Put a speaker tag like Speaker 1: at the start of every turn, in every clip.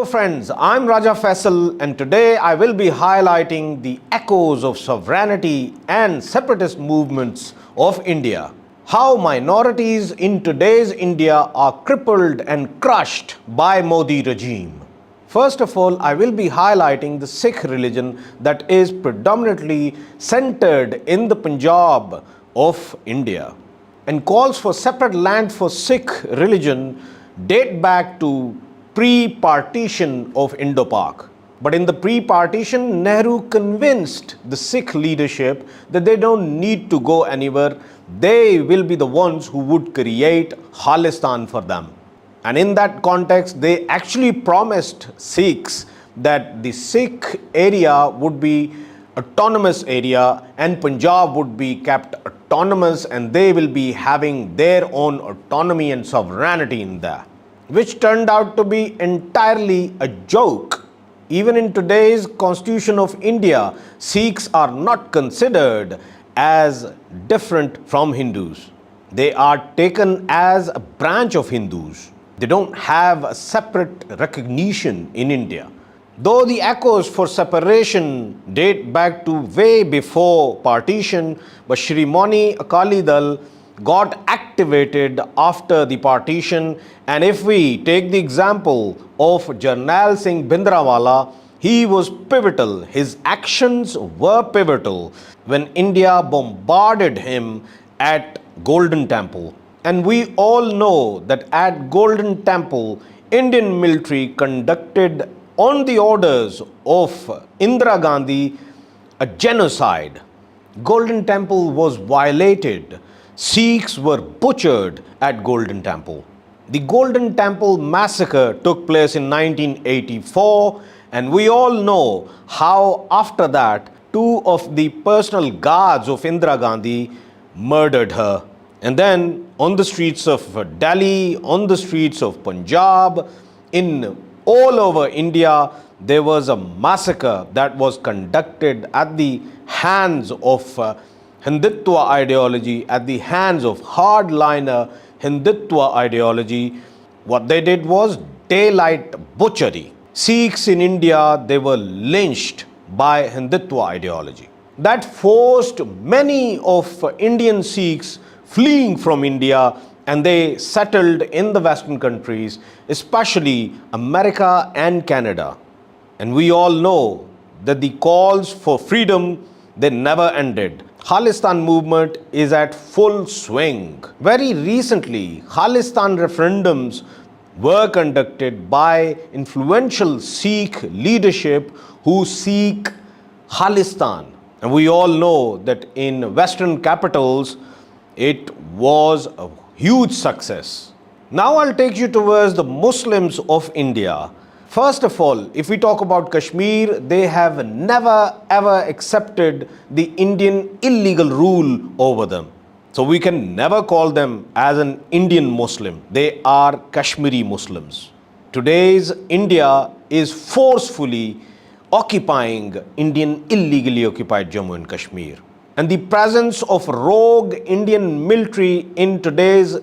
Speaker 1: friends, I'm Raja Faisal and today I will be highlighting the echoes of sovereignty and separatist movements of India. How minorities in today's India are crippled and crushed by Modi regime. First of all, I will be highlighting the Sikh religion that is predominantly centered in the Punjab of India and calls for separate land for Sikh religion date back to pre-partition of Indo-Pak. But in the pre-partition, Nehru convinced the Sikh leadership that they don't need to go anywhere. They will be the ones who would create Khalistan for them. And in that context, they actually promised Sikhs that the Sikh area would be autonomous area and Punjab would be kept autonomous and they will be having their own autonomy and sovereignty in there, which turned out to be entirely a joke. Even in today's Constitution of India, Sikhs are not considered as different from Hindus. They are taken as a branch of Hindus. They don't have a separate recognition in India. Though the echoes for separation date back to way before partition, but Shrimani Akali Dal got activated after the partition. And if we take the example of Jarnail Singh Bhindranwala, he was pivotal. His actions were pivotal when India bombarded him at Golden Temple. And we all know that at Golden Temple, Indian military conducted on the orders of Indira Gandhi a genocide. Golden Temple was violated. Sikhs were butchered at Golden Temple. The Golden Temple massacre took place in 1984, and we all know how after that, two of the personal guards of Indira Gandhi murdered her. And then on the streets of Delhi, on the streets of Punjab, in all over India, there was a massacre that was conducted at the hands of Hindutva ideology, at the hands of hardliner Hindutva ideology. What they did was daylight butchery. Sikhs in India, they were lynched by Hindutva ideology. That forced many of Indian Sikhs fleeing from India, and they settled in the Western countries, especially America and Canada. And we all know that the calls for freedom, they never ended. Khalistan movement is at full swing. Very recently, Khalistan referendums were conducted by influential Sikh leadership who seek Khalistan. And we all know that in Western capitals, it was a huge success. Now I'll take you towards the Muslims of India. First of all, if we talk about Kashmir, they have never ever accepted the Indian illegal rule over them. So we can never call them as an Indian Muslim. They are Kashmiri Muslims. Today's India is forcefully occupying Indian illegally occupied Jammu and Kashmir. And the presence of rogue Indian military in today's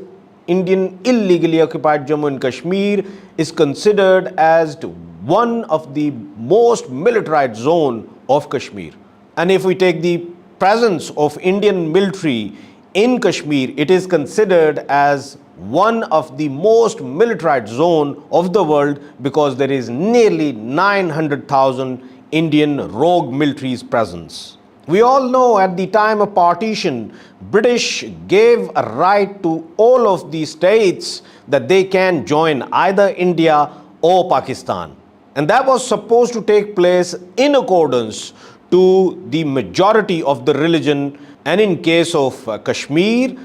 Speaker 1: Indian illegally occupied Jammu and Kashmir is considered as one of the most militarized zone of Kashmir. And if we take the presence of Indian military in Kashmir, it is considered as one of the most militarized zone of the world because there is nearly 900,000 Indian rogue military's presence. We all know at the time of partition, British gave a right to all of these states that they can join either India or Pakistan. And that was supposed to take place in accordance to the majority of the religion. And in case of Kashmir,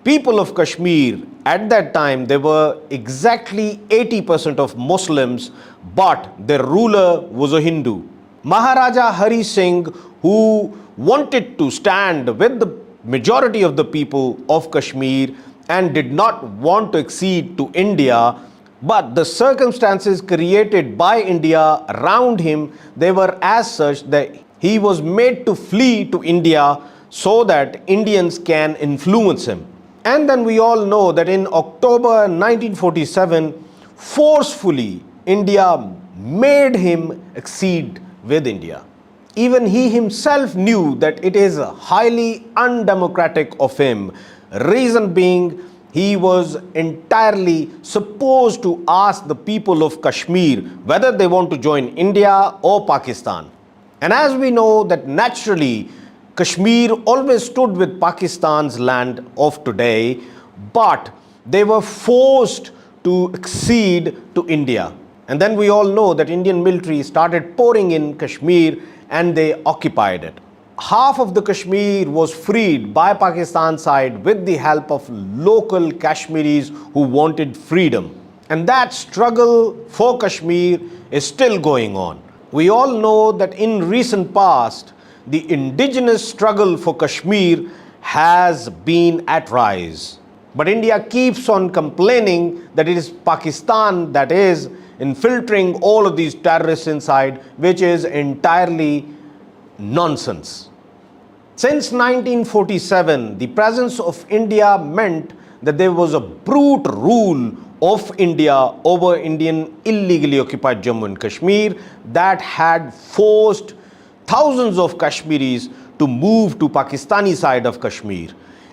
Speaker 1: people of Kashmir at that time, they were exactly 80% of Muslims, but their ruler was a Hindu. Maharaja Hari Singh, who wanted to stand with the majority of the people of Kashmir and did not want to accede to India, but the circumstances created by India around him, they were as such that he was made to flee to India so that Indians can influence him. And then we all know that in October 1947, forcefully India made him accede with India. Even he himself knew that it is highly undemocratic of him. Reason being, he was entirely supposed to ask the people of Kashmir whether they want to join India or Pakistan. And as we know that naturally, Kashmir always stood with Pakistan's land of today, but they were forced to accede to India. And then we all know that Indian military started pouring in Kashmir and they occupied it. Half of the Kashmir was freed by Pakistan side with the help of local Kashmiris who wanted freedom. And that struggle for Kashmir is still going on. We all know that in recent past, the indigenous struggle for Kashmir has been at rise. But India keeps on complaining that it is Pakistan that is infiltrating all of these terrorists inside, which is entirely nonsense. Since 1947, the presence of India meant that there was a brute rule of India over Indian illegally occupied Jammu and Kashmir that had forced thousands of Kashmiris to move to Pakistani side of Kashmir.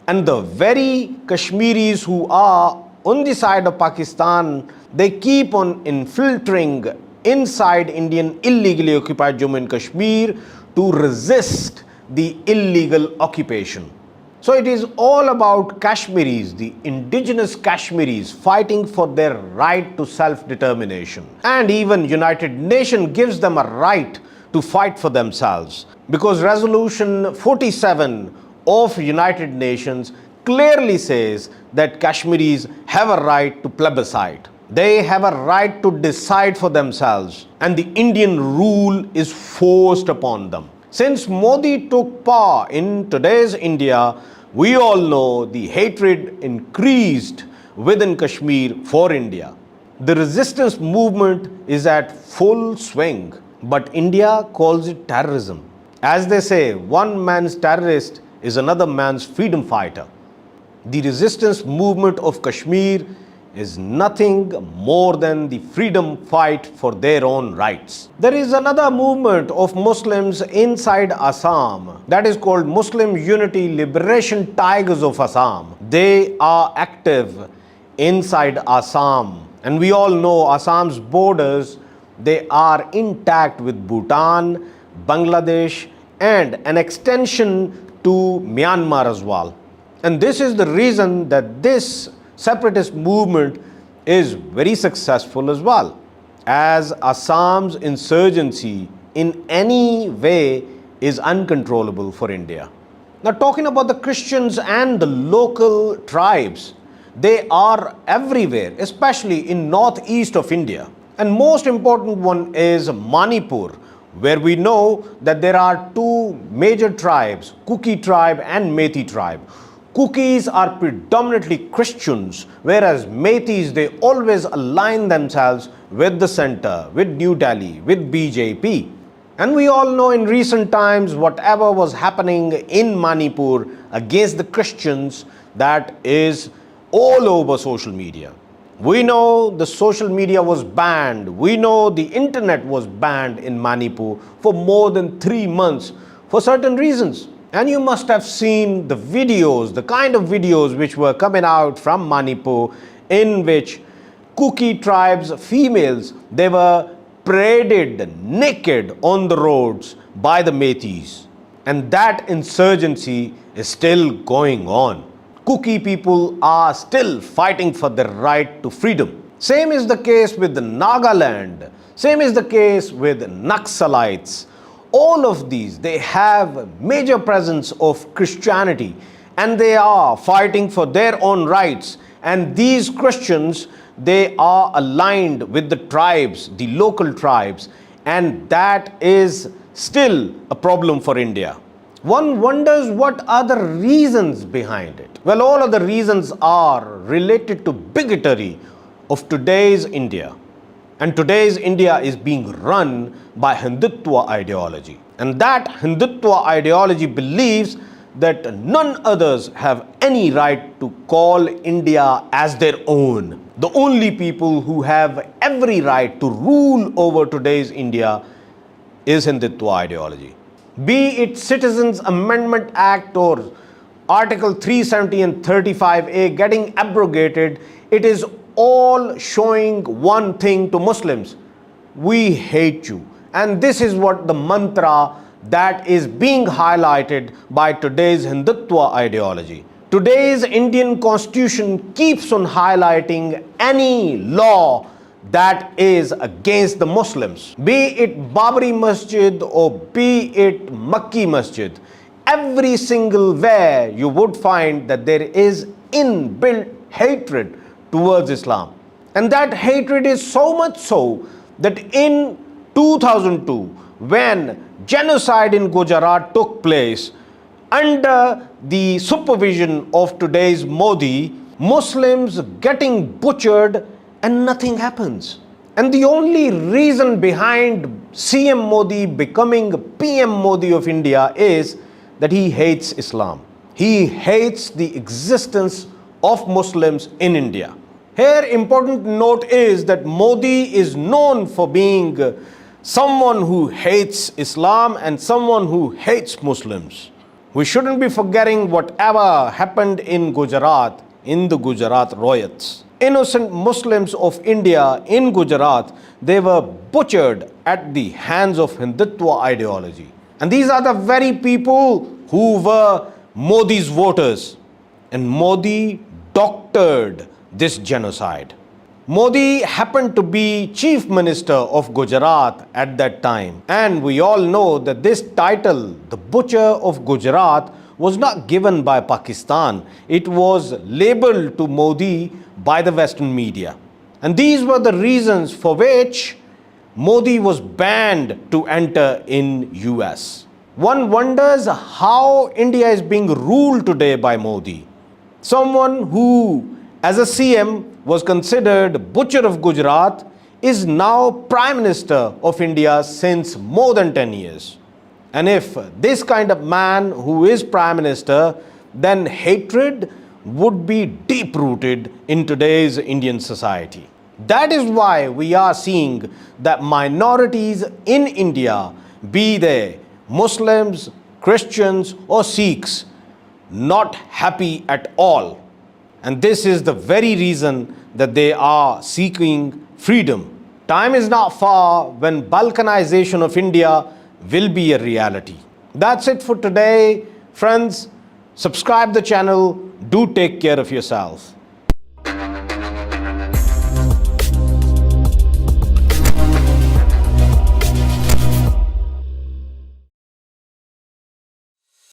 Speaker 1: And the very Kashmiris who are on the side of Pakistan, they keep on infiltrating inside Indian illegally occupied Jammu and Kashmir to resist the illegal occupation. So it is all about Kashmiris, the indigenous Kashmiris fighting for their right to self-determination. And even United Nations gives them a right to fight for themselves, because Resolution 47 of United Nations clearly says that Kashmiris have a right to plebiscite. They have a right to decide for themselves, and the Indian rule is forced upon them. Since Modi took power in today's India, we all know the hatred increased within Kashmir for India. The resistance movement is at full swing, but India calls it terrorism. As they say, one man's terrorist is another man's freedom fighter. The resistance movement of Kashmir is nothing more than the freedom fight for their own rights. There is another movement of Muslims inside Assam that is called Muslim Unity Liberation Tigers of Assam. They are active inside Assam, and we all know Assam's borders, they are intact with Bhutan, Bangladesh, and an extension to Myanmar as well. And this is the reason that this separatist movement is very successful as well, as Assam's insurgency in any way is uncontrollable for India. Now, talking about the Christians and the local tribes, they are everywhere, especially in northeast of India. And most important one is Manipur, where we know that there are two major tribes, Kuki tribe and Methi tribe. Kukis are predominantly Christians, whereas Methis, they always align themselves with the center, with New Delhi, with BJP. And we all know in recent times, whatever was happening in Manipur against the Christians, that is all over social media. We know the social media was banned. We know the internet was banned in Manipur for more than 3 months for certain reasons. And you must have seen the videos, the kind of videos which were coming out from Manipur, in which Kuki tribes females, they were paraded naked on the roads by the Methis. And that insurgency is still going on. Kuki people are still fighting for their right to freedom. Same is the case with the Nagaland. Same is the case with Naxalites. All of these, they have major presence of Christianity, and they are fighting for their own rights. And these Christians, they are aligned with the tribes, the local tribes, and that is still a problem for India. One wonders what are the reasons behind it. Well, all of the reasons are related to bigotry of today's India. And today's India is being run by Hindutva ideology. And that Hindutva ideology believes that none others have any right to call India as their own. The only people who have every right to rule over today's India is Hindutva ideology. Be it Citizens Amendment Act or Article 370 and 35A getting abrogated, it is all showing one thing to Muslims: we hate you. And this is what the mantra that is being highlighted by today's Hindutva ideology. Today's Indian constitution keeps on highlighting any law that is against the Muslims. Be it Babri Masjid or be it Makki Masjid, every single where you would find that there is inbuilt hatred towards Islam. And that hatred is so much so that in 2002, when genocide in Gujarat took place, under the supervision of today's Modi, Muslims getting butchered and nothing happens. And the only reason behind CM Modi becoming PM Modi of India is that he hates Islam. He hates the existence of Muslims in India. Here, important note is that Modi is known for being someone who hates Islam and someone who hates Muslims. We shouldn't be forgetting whatever happened in Gujarat, in the Gujarat riots. Innocent Muslims of India in Gujarat, they were butchered at the hands of Hindutva ideology. And these are the very people who were Modi's voters. And Modi doctored this genocide. Modi happened to be Chief Minister of Gujarat at that time. And we all know that this title, the Butcher of Gujarat, was not given by Pakistan. It was labeled to Modi by the Western media. And these were the reasons for which Modi was banned to enter in US. One wonders how India is being ruled today by Modi. Someone who, as a CM, was considered Butcher of Gujarat, is now Prime Minister of India since more than 10 years. And if this kind of man who is Prime Minister, then hatred would be deep-rooted in today's Indian society. That is why we are seeing that minorities in India, be they Muslims, Christians or Sikhs, not happy at all. And this is the very reason that they are seeking freedom. Time is not far when balkanization of India will be a reality. That's it for today. Friends, subscribe the channel. Do take care of yourself.